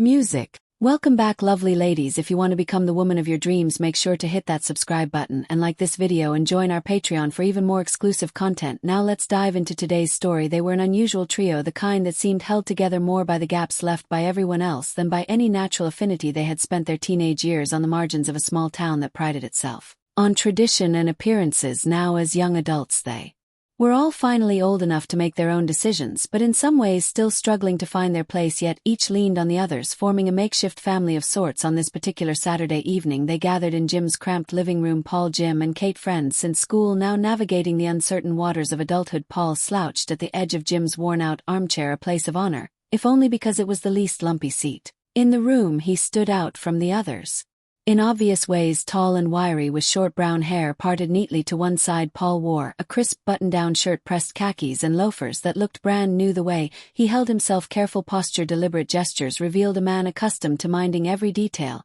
Music. Welcome back, lovely ladies. If you want to become the woman of your dreams, make sure to hit that subscribe button and like this video and join our Patreon for even more exclusive content. Now let's dive into today's story. They were an unusual trio, the kind that seemed held together more by the gaps left by everyone else than by any natural affinity. They had spent their teenage years on the margins of a small town that prided itself on tradition and appearances. Now, as young adults, they were all finally old enough to make their own decisions, but in some ways still struggling to find their place, yet each leaned on the others, forming a makeshift family of sorts. On this particular Saturday evening, they gathered in Jim's cramped living room. Paul, Jim, and Kate, friends since school, now navigating the uncertain waters of adulthood. Paul slouched at the edge of Jim's worn-out armchair, a place of honor, if only because it was the least lumpy seat in the room. He stood out from the others in obvious ways, tall and wiry, with short brown hair parted neatly to one side. Paul wore a crisp button-down shirt, pressed khakis, and loafers that looked brand new. The way he held himself, careful posture, deliberate gestures, revealed a man accustomed to minding every detail.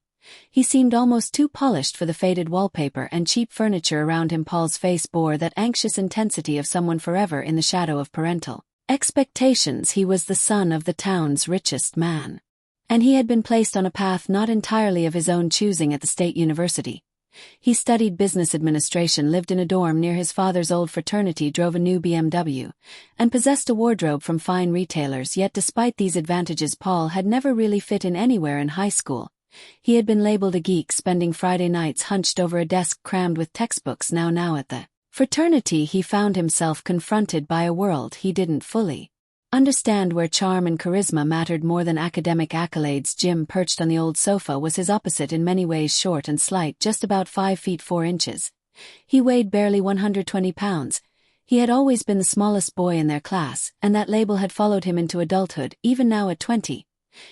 He seemed almost too polished for the faded wallpaper and cheap furniture around him. Paul's face bore that anxious intensity of someone forever in the shadow of parental expectations. He was the son of the town's richest man, and he had been placed on a path not entirely of his own choosing at the state university. He studied business administration, lived in a dorm near his father's old fraternity, drove a new BMW, and possessed a wardrobe from fine retailers. Yet despite these advantages, Paul had never really fit in anywhere in high school. He had been labeled a geek, spending Friday nights hunched over a desk crammed with textbooks. Now at the fraternity, he found himself confronted by a world he didn't fully understand, where charm and charisma mattered more than academic accolades. Jim, perched on the old sofa, was his opposite, in many ways short and slight, just about 5 feet 4 inches. He weighed barely 120 pounds. He had always been the smallest boy in their class, and that label had followed him into adulthood, even now at 20.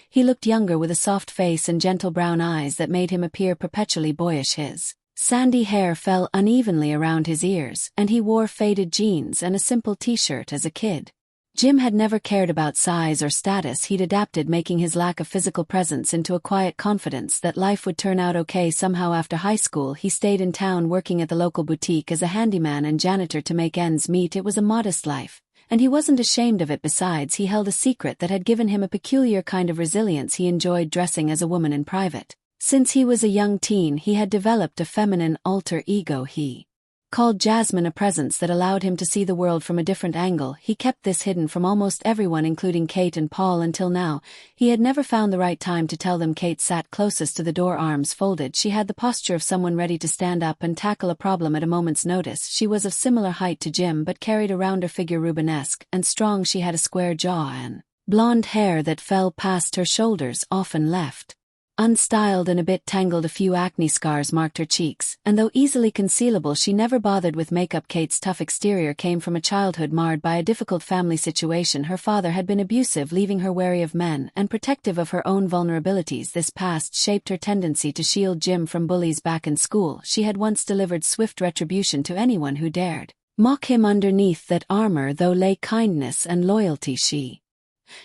He looked younger, with a soft face and gentle brown eyes that made him appear perpetually boyish. His sandy hair fell unevenly around his ears, and he wore faded jeans and a simple t-shirt as a kid. Jim had never cared about size or status. He'd adapted, making his lack of physical presence into a quiet confidence that life would turn out okay somehow. After high school, he stayed in town, working at the local boutique as a handyman and janitor to make ends meet. It was a modest life, and he wasn't ashamed of it. Besides, he held a secret that had given him a peculiar kind of resilience. He enjoyed dressing as a woman in private. Since he was a young teen, he had developed a feminine alter ego he called Jasmine, a presence that allowed him to see the world from a different angle. He kept this hidden from almost everyone, including Kate and Paul, until now. He had never found the right time to tell them. Kate sat closest to the door, arms folded. She had the posture of someone ready to stand up and tackle a problem at a moment's notice. She was of similar height to Jim, but carried a rounder figure, Rubenesque and strong. She had a square jaw and blonde hair that fell past her shoulders, often left unstyled and a bit tangled. A few acne scars marked her cheeks, and though easily concealable, she never bothered with makeup. Kate's tough exterior came from a childhood marred by a difficult family situation. Her father had been abusive, leaving her wary of men and protective of her own vulnerabilities. This past shaped her tendency to shield Jim from bullies. Back in school, she had once delivered swift retribution to anyone who dared mock him. Underneath that armor, though, lay kindness and loyalty. She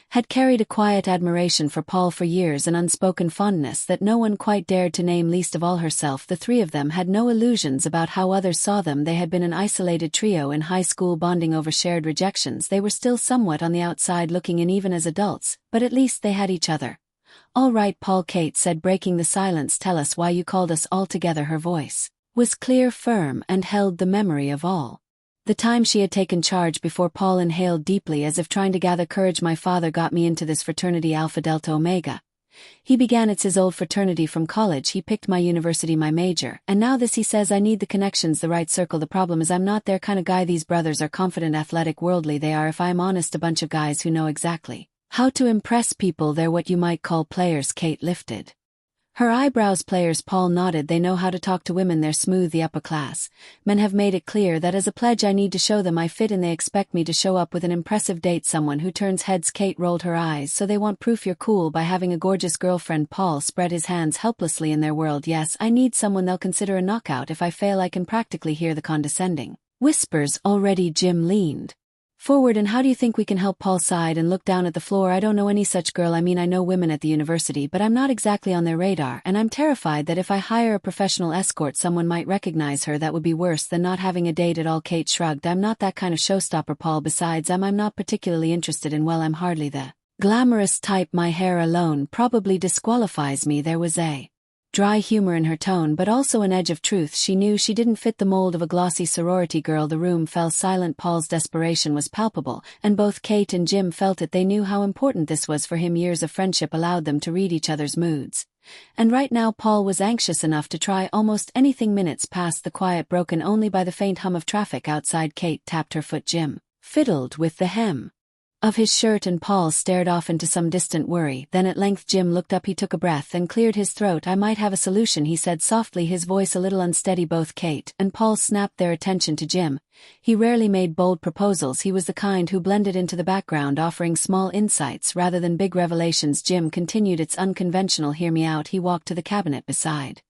had carried a quiet admiration for Paul for years, an unspoken fondness that no one quite dared to name, least of all herself. The three of them had no illusions about how others saw them. They had been an isolated trio in high school, bonding over shared rejections. They were still somewhat on the outside looking in, even as adults, but at least they had each other. "All right, Paul," Kate said, breaking the silence. "Tell us why you called us all together." Her voice was clear, firm, and held the memory of all the time she had taken charge. Before Paul inhaled deeply, as if trying to gather courage. "My father got me into this fraternity, Alpha Delta Omega. He began. It's his old fraternity from college. He picked my university, my major, and now this. He says I need the connections, the right circle. The problem is I'm not their kind of guy. These brothers are confident, athletic, worldly. They are, if I'm honest, a bunch of guys who know exactly how to impress people. They're what you might call players." Kate lifted her eyebrows. "Players?" Paul nodded. "They know how to talk to women. They're smooth, the upper class men have made it clear that as a pledge I need to show them I fit in. They expect me to show up with an impressive date, someone who turns heads." Kate rolled her eyes. "So they want proof you're cool by having a gorgeous girlfriend?" Paul spread his hands helplessly. "In their world, yes. I need someone they'll consider a knockout. If I fail, I can practically hear the condescending whispers already." Jim leaned forward. "And how do you think we can help?" Paul sighed and looked down at the floor. "I don't know any such girl. I mean, I know women at the university, but I'm not exactly on their radar, and I'm terrified that if I hire a professional escort, someone might recognize her. That would be worse than not having a date at all." Kate shrugged. "I'm not that kind of showstopper, Paul. Besides, I'm not particularly interested in, well, I'm hardly the Glamorous type. My hair alone probably disqualifies me. There was a dry humor in her tone but also an edge of truth. She knew she didn't fit the mold of a glossy sorority girl. The room fell silent. Paul's desperation was palpable, and both Kate and Jim felt it. They knew how important this was for him. Years of friendship allowed them to read each other's moods. And right now Paul was anxious enough to try almost anything. Minutes passed, the quiet broken only by the faint hum of traffic outside. Kate tapped her foot. Jim fiddled with the hem of his shirt and Paul stared off into some distant worry. Then at length Jim looked up. He took a breath and cleared his throat. I might have a solution, he said softly, his voice a little unsteady. Both Kate and Paul snapped their attention to Jim. He rarely made bold proposals. He was the kind who blended into the background, offering small insights rather than big revelations. Jim continued, it's unconventional. Hear me out. He walked to the cabinet beside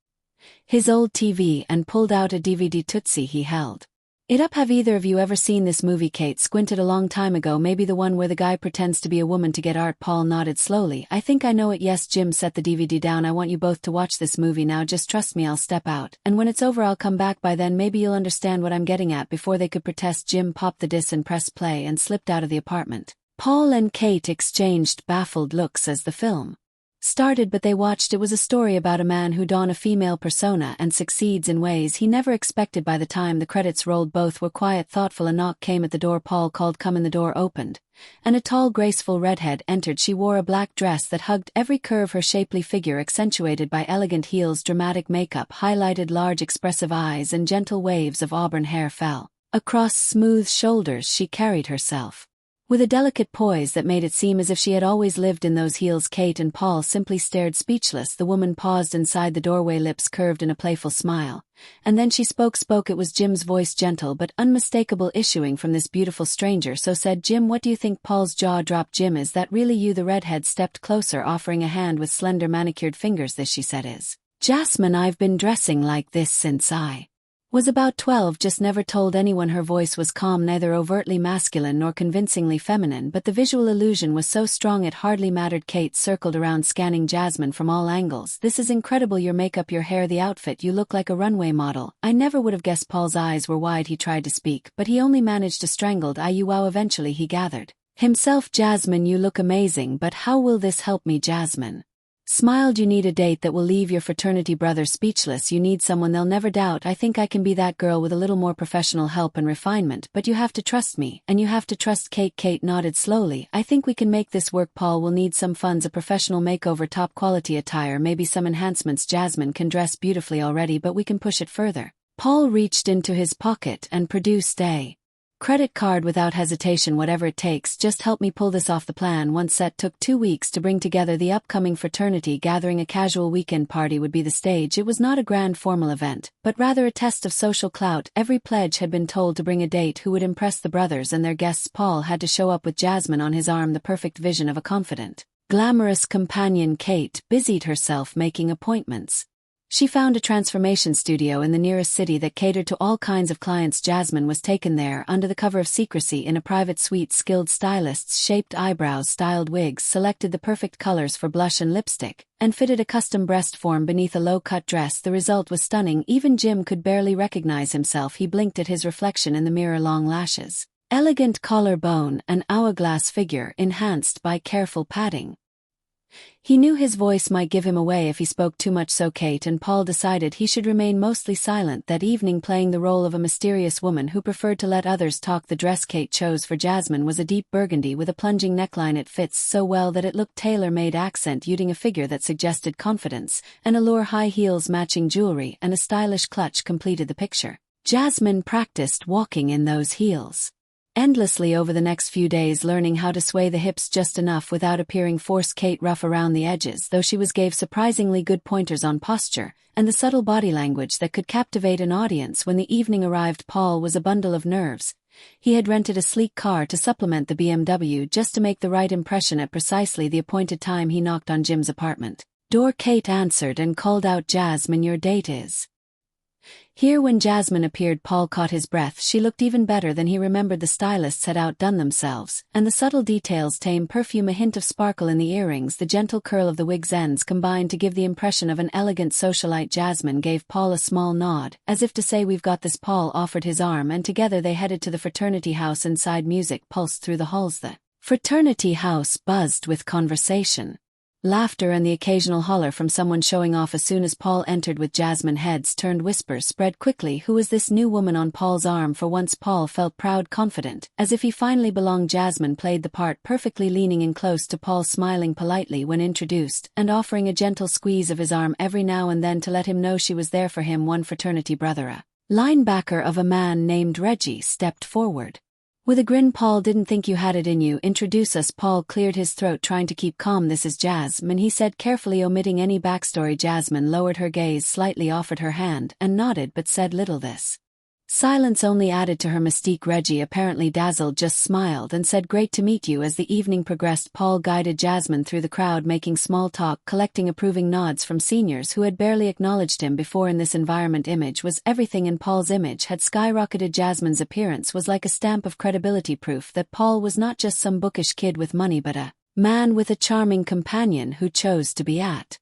his old TV and pulled out a DVD Tootsie he held it up. Have either of you ever seen this movie? Kate squinted. A long time ago, maybe the one where the guy pretends to be a woman to get art. Paul nodded slowly. I think I know it. Yes. Jim set the DVD down. I want you both to watch this movie now. Just trust me. I'll step out, and when it's over I'll come back. By then maybe you'll understand what I'm getting at. Before they could protest, Jim popped the disc and pressed play and slipped out of the apartment. Paul and Kate exchanged baffled looks as the film started, but they watched. It was a story about a man who dons a female persona and succeeds in ways he never expected. By the time the credits rolled, both were quiet, thoughtful. A knock came at the door. Paul called, "Come in." The door opened, and a tall, graceful redhead entered. She wore a black dress that hugged every curve, her shapely figure accentuated by elegant heels. Dramatic makeup highlighted large expressive eyes, and gentle waves of auburn hair fell across smooth shoulders. She carried herself with a delicate poise that made it seem as if she had always lived in those heels. Kate and Paul simply stared speechless. The woman paused inside the doorway, lips curved in a playful smile. And then she spoke. It was Jim's voice, gentle but unmistakable, issuing from this beautiful stranger. So said Jim, what do you think? Paul's jaw dropped. Jim, is that really you? The redhead stepped closer, offering a hand with slender manicured fingers. This, she said, is Jasmine. I've been dressing like this since I was about 12, just never told anyone. Her voice was calm, neither overtly masculine nor convincingly feminine, but the visual illusion was so strong it hardly mattered. Kate circled around, scanning Jasmine from all angles. This is incredible. Your makeup, your hair, the outfit. You look like a runway model. I never would have guessed. Paul's eyes were wide. He tried to speak, but he only managed to strangle. You wow. Eventually he gathered himself. Jasmine, you look amazing, but how will this help me? Jasmine smiled. You need a date that will leave your fraternity brothers speechless. You need someone they'll never doubt. I think I can be that girl with a little more professional help and refinement, but you have to trust me, and you have to trust Kate. Kate nodded slowly. I think we can make this work. Paul will need some funds, a professional makeover, top quality attire, maybe some enhancements. Jasmine can dress beautifully already, but we can push it further. Paul reached into his pocket and produced a credit card without hesitation. Whatever it takes, just help me pull this off. The plan, once set, took 2 weeks to bring together the upcoming fraternity gathering. A casual weekend party would be the stage. It was not a grand formal event, but rather a test of social clout. Every pledge had been told to bring a date who would impress the brothers and their guests. Paul had to show up with Jasmine on his arm, the perfect vision of a confident, glamorous companion. Kate busied herself making appointments. She found a transformation studio in the nearest city that catered to all kinds of clients. Jasmine was taken there under the cover of secrecy in a private suite. Skilled stylists shaped eyebrows, styled wigs, selected the perfect colors for blush and lipstick, and fitted a custom breast form beneath a low-cut dress. The result was stunning. Even Jim could barely recognize himself. He blinked at his reflection in the mirror. Long lashes, elegant collarbone, an hourglass figure enhanced by careful padding. He knew his voice might give him away if he spoke too much, so Kate and Paul decided he should remain mostly silent that evening, playing the role of a mysterious woman who preferred to let others talk. The dress Kate chose for Jasmine was a deep burgundy with a plunging neckline. It fits so well that it looked tailor-made, accenting a figure that suggested confidence, and allure. High heels, matching jewelry, and a stylish clutch completed the picture. Jasmine practiced walking in those heels endlessly over the next few days, learning how to sway the hips just enough without appearing forced. Kate rough around the edges, though she gave surprisingly good pointers on posture and the subtle body language that could captivate an audience. When the evening arrived, Paul was a bundle of nerves. He had rented a sleek car to supplement the BMW just to make the right impression. At precisely the appointed time, he knocked on Jim's apartment door. Kate answered and called out, "Jasmine, your date is here." When Jasmine appeared, Paul caught his breath. She looked even better than he remembered. The stylists had outdone themselves, and the subtle details, tame perfume, a hint of sparkle in the earrings, the gentle curl of the wig's ends combined to give the impression of an elegant socialite. Jasmine gave Paul a small nod, as if to say, "We've got this." Paul offered his arm, and together they headed to the fraternity house. Inside, music pulsed through the halls. The Fraternity house buzzed with conversation. Laughter and the occasional holler from someone showing off as soon as Paul entered with Jasmine. Heads turned, whispers spread quickly. Who was this new woman on Paul's arm? For once Paul felt proud, confident, as if he finally belonged. Jasmine played the part perfectly, leaning in close to Paul, smiling politely when introduced, and offering a gentle squeeze of his arm every now and then to let him know she was there for him. One fraternity brother, a linebacker of a man named Reggie, stepped forward. With a grin. Paul, didn't think you had it in you. Introduce us. Paul cleared his throat, trying to keep calm. This is Jasmine, he said, carefully omitting any backstory. Jasmine lowered her gaze slightly, offered her hand, and nodded, but said little. This silence only added to her mystique. Reggie, apparently dazzled, just smiled and said, great to meet you. As the evening progressed, Paul guided Jasmine through the crowd, making small talk, collecting approving nods from seniors who had barely acknowledged him before. In this environment, image was everything, and Paul's image had skyrocketed. Jasmine's appearance was like a stamp of credibility, proof that Paul was not just some bookish kid with money, but a man with a charming companion who chose to be at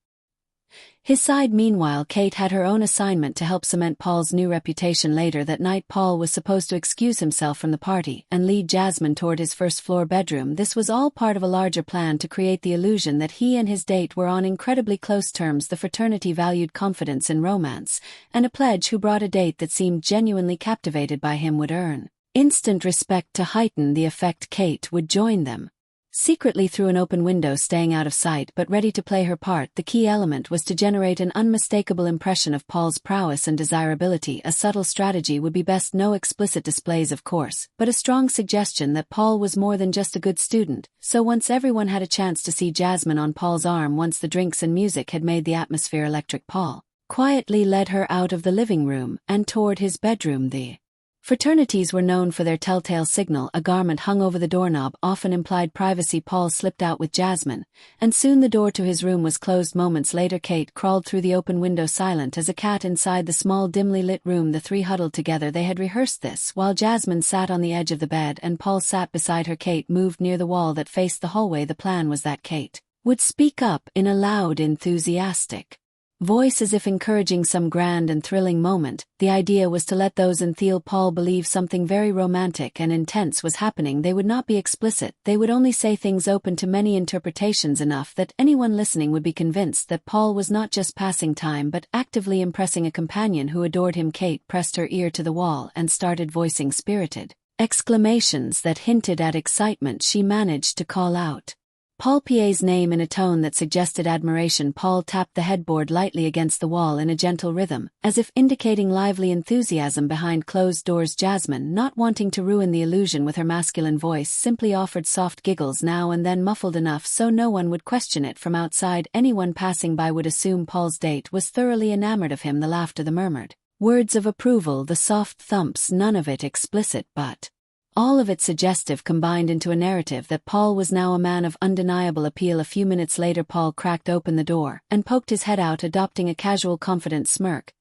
his side. Meanwhile, Kate had her own assignment to help cement Paul's new reputation. Later that night, Paul was supposed to excuse himself from the party and lead Jasmine toward his first-floor bedroom. This was all part of a larger plan to create the illusion that he and his date were on incredibly close terms. The fraternity valued confidence in romance, and a pledge who brought a date that seemed genuinely captivated by him would earn instant respect. To heighten the effect, Kate would join them secretly through an open window, staying out of sight but ready to play her part. The key element was to generate an unmistakable impression of Paul's prowess and desirability. A subtle strategy would be best. No explicit displays, of course, but a strong suggestion that Paul was more than just a good student. So once everyone had a chance to see Jasmine on Paul's arm, once the drinks and music had made the atmosphere electric, Paul quietly led her out of the living room and toward his bedroom. The fraternities were known for their telltale signal. A garment hung over the doorknob often implied privacy. Paul slipped out with Jasmine, and soon the door to his room was closed. Moments later, Kate crawled through the open window, silent as a cat inside the small, dimly lit room. The three huddled together. They had rehearsed this while Jasmine sat on the edge of the bed and Paul sat beside her. Kate moved near the wall that faced the hallway. The plan was that Kate would speak up in a loud, enthusiastic voice, as if encouraging some grand and thrilling moment. The idea was to let those in Paul believe something very romantic and intense was happening. They would not be explicit, they would only say things open to many interpretations, enough that anyone listening would be convinced that Paul was not just passing time but actively impressing a companion who adored him. Kate pressed her ear to the wall and started voicing spirited exclamations that hinted at excitement. She managed to call out Paul Pierre's name in a tone that suggested admiration. Paul tapped the headboard lightly against the wall in a gentle rhythm, as if indicating lively enthusiasm behind closed doors. Jasmine, not wanting to ruin the illusion with her masculine voice, simply offered soft giggles now and then, muffled enough so no one would question it from outside. Anyone passing by would assume Paul's date was thoroughly enamored of him. The laughter, the murmured words of approval, the soft thumps, none of it explicit but all of it suggestive, combined into a narrative that Paul was now a man of undeniable appeal. A few minutes later, Paul cracked open the door and poked his head out, adopting a casual, confident smirk.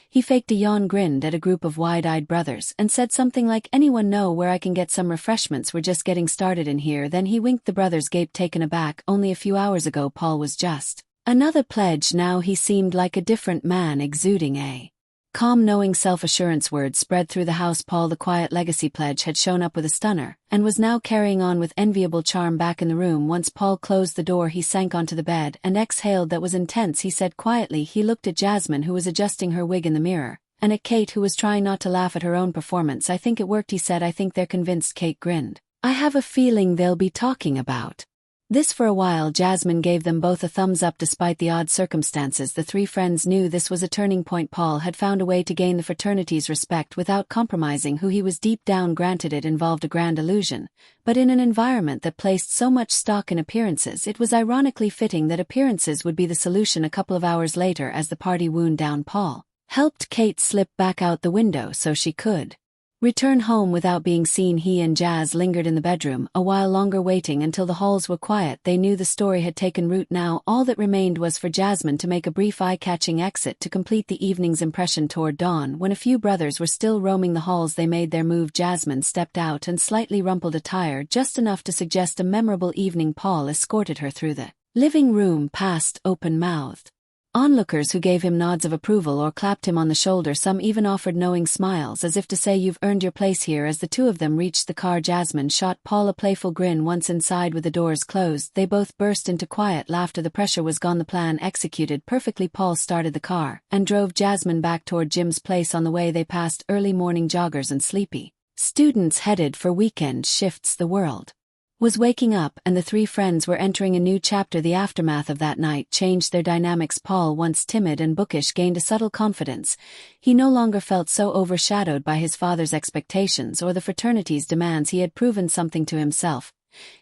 He faked a yawn, grinned at a group of wide-eyed brothers, and said something like, "Anyone know where I can get some refreshments? We're just getting started in here." Then he winked. The brothers gaped, taken aback. Only a few hours ago Paul was just another pledge. Now he seemed like a different man, exuding a calm, knowing self-assurance. Words spread through the house. Paul, the quiet legacy pledge, had shown up with a stunner, and was now carrying on with enviable charm. Back in the room, once Paul closed the door, he sank onto the bed and exhaled. That was intense, he said quietly. He looked at Jasmine, who was adjusting her wig in the mirror, and at Kate, who was trying not to laugh at her own performance. "I think it worked," he said. "I think they're convinced." Kate grinned. "I have a feeling they'll be talking about this for a while." Jasmine gave them both a thumbs up. Despite the odd circumstances, the three friends knew this was a turning point. Paul had found a way to gain the fraternity's respect without compromising who he was deep down. Granted, it involved a grand illusion, but in an environment that placed so much stock in appearances, it was ironically fitting that appearances would be the solution. A couple of hours later, as the party wound down, Paul helped Kate slip back out the window so she could return home without being seen. He and Jazz lingered in the bedroom a while longer, waiting until the halls were quiet. They knew the story had taken root now. All that remained was for Jasmine to make a brief eye-catching exit to complete the evening's impression. Toward dawn, when a few brothers were still roaming the halls, they made their move. Jasmine stepped out in slightly rumpled attire, just enough to suggest a memorable evening. Paul escorted her through the living room, past open-mouthed Onlookers who gave him nods of approval or clapped him on the shoulder, some even offered knowing smiles as if to say you've earned your place here. As the two of them reached the car, Jasmine shot Paul a playful grin. Once inside with the doors closed, they both burst into quiet laughter. The pressure was gone, the plan executed perfectly. Paul started the car and drove Jasmine back toward Jim's place. On the way they passed early morning joggers and sleepy students headed for weekend shifts. The world was waking up, and the three friends were entering a new chapter. The aftermath of that night changed their dynamics. Paul, once timid and bookish, gained a subtle confidence. He no longer felt so overshadowed by his father's expectations or the fraternity's demands. He had proven something to himself.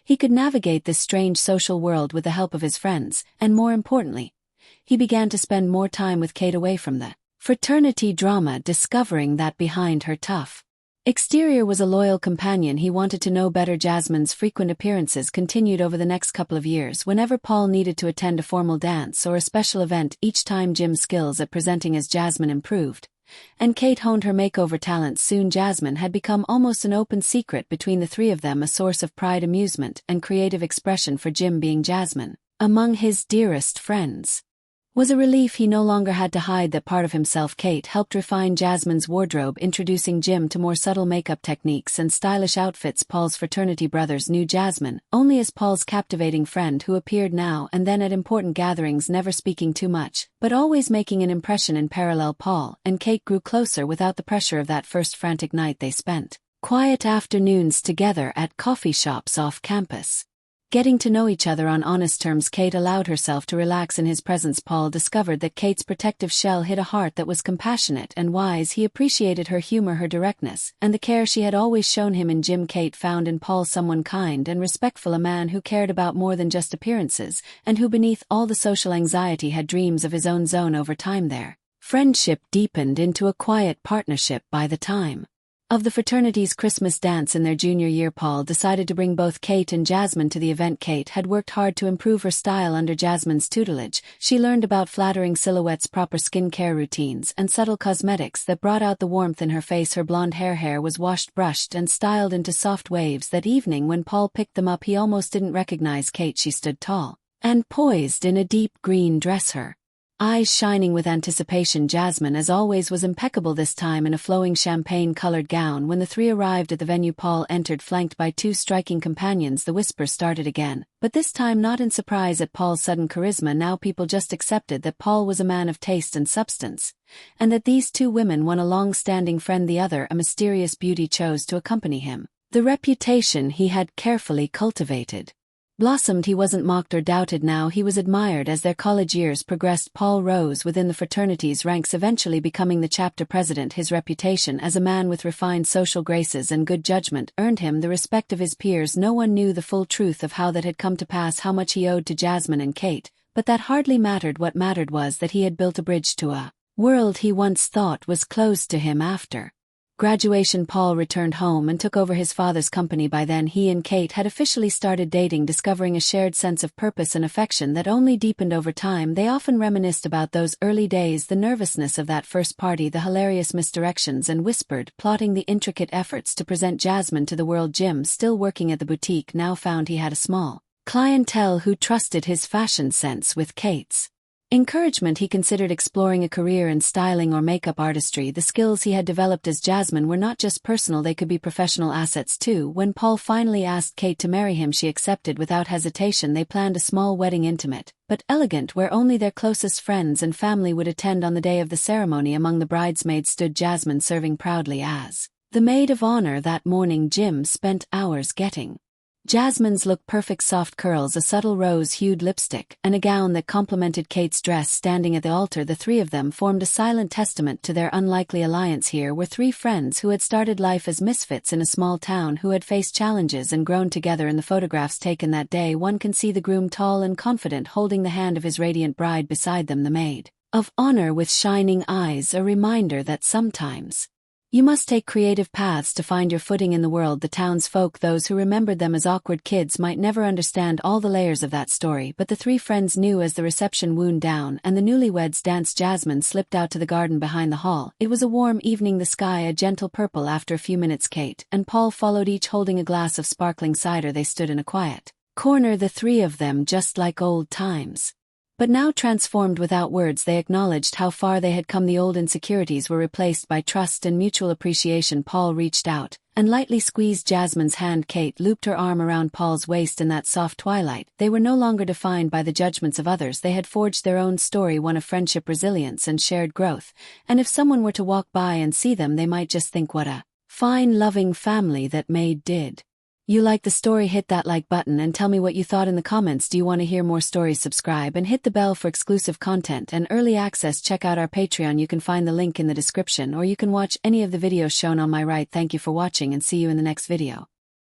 He could navigate this strange social world with the help of his friends, and more importantly, he began to spend more time with Kate, away from the fraternity drama, discovering that behind her tough exterior was a loyal companion he wanted to know better. Jasmine's frequent appearances continued over the next couple of years. Whenever Paul needed to attend a formal dance or a special event, each time Jim's skills at presenting as Jasmine improved, and Kate honed her makeover talents. Soon Jasmine had become almost an open secret between the three of them, a source of pride, amusement, and creative expression for Jim. Being Jasmine among his dearest friends was a relief. He no longer had to hide that part of himself. Kate helped refine Jasmine's wardrobe, introducing Jim to more subtle makeup techniques and stylish outfits. Paul's fraternity brothers knew Jasmine only as Paul's captivating friend who appeared now and then at important gatherings, never speaking too much, but always making an impression. In parallel, Paul and Kate grew closer without the pressure of that first frantic night. They spent quiet afternoons together at coffee shops off campus, getting to know each other on honest terms. Kate allowed herself to relax in his presence. Paul discovered that Kate's protective shell hid a heart that was compassionate and wise. He appreciated her humor, her directness, and the care she had always shown him. In Jim, Kate found in Paul someone kind and respectful, a man who cared about more than just appearances, and who beneath all the social anxiety had dreams of his own zone. Over time their friendship deepened into a quiet partnership. By the time of the fraternity's Christmas dance in their junior year, Paul decided to bring both Kate and Jasmine to the event. Kate had worked hard to improve her style under Jasmine's tutelage. She learned about flattering silhouettes, proper skincare routines, and subtle cosmetics that brought out the warmth in her face. Her blonde hair was washed, brushed, and styled into soft waves. That evening when Paul picked them up, he almost didn't recognize Kate. She stood tall and poised in a deep green dress, her eyes shining with anticipation. Jasmine, as always, was impeccable this time in a flowing champagne-colored gown. When the three arrived at the venue, Paul entered flanked by two striking companions. The whispers started again, but this time not in surprise at Paul's sudden charisma. Now people just accepted that Paul was a man of taste and substance, and that these two women, one a long-standing friend, the other a mysterious beauty, chose to accompany him. The reputation he had carefully cultivated blossomed. He wasn't mocked or doubted now, he was admired. As their college years progressed, Paul rose within the fraternity's ranks, eventually becoming the chapter president. His reputation as a man with refined social graces and good judgment earned him the respect of his peers. No one knew the full truth of how that had come to pass, how much he owed to Jasmine and Kate, but that hardly mattered. What mattered was that he had built a bridge to a world he once thought was closed to him. After graduation, Paul returned home and took over his father's company. By then he and Kate had officially started dating, discovering a shared sense of purpose and affection that only deepened over time. They often reminisced about those early days, the nervousness of that first party, the hilarious misdirections, and whispered, plotting the intricate efforts to present Jasmine to the world. Jim, still working at the boutique, now found he had a small clientele who trusted his fashion sense. With Kate's encouragement, he considered exploring a career in styling or makeup artistry. The skills he had developed as Jasmine were not just personal, they could be professional assets too. When Paul finally asked Kate to marry him, she accepted without hesitation. They planned a small wedding, intimate but elegant, where only their closest friends and family would attend. On the day of the ceremony, among the bridesmaids stood Jasmine, serving proudly as the maid of honor. That morning, Jim spent hours getting Jasmine's look perfect: soft curls, a subtle rose-hued lipstick, and a gown that complemented Kate's dress. Standing at the altar, the three of them formed a silent testament to their unlikely alliance. Here were three friends who had started life as misfits in a small town, who had faced challenges and grown together. In the photographs taken that day, one can see the groom tall and confident, holding the hand of his radiant bride. Beside them, the maid of honor with shining eyes, a reminder that sometimes you must take creative paths to find your footing in the world. The townsfolk, those who remembered them as awkward kids, might never understand all the layers of that story, but the three friends knew. As the reception wound down and the newlyweds danced, Jasmine slipped out to the garden behind the hall. It was a warm evening, the sky a gentle purple. After a few minutes, Kate and Paul followed, each holding a glass of sparkling cider. They stood in a quiet corner, the three of them, just like old times. But now transformed without words, they acknowledged how far they had come. The old insecurities were replaced by trust and mutual appreciation. Paul reached out and lightly squeezed Jasmine's hand. Kate looped her arm around Paul's waist in that soft twilight. They were no longer defined by the judgments of others. They had forged their own story, one of friendship, resilience, and shared growth. And if someone were to walk by and see them, they might just think, what a fine, loving family that maid did. You like the story? Hit that like button and tell me what you thought in the comments. Do you want to hear more stories? Subscribe and hit the bell for exclusive content and early access. Check out our Patreon. You can find the link in the description, or you can watch any of the videos shown on my right. Thank you for watching and see you in the next video.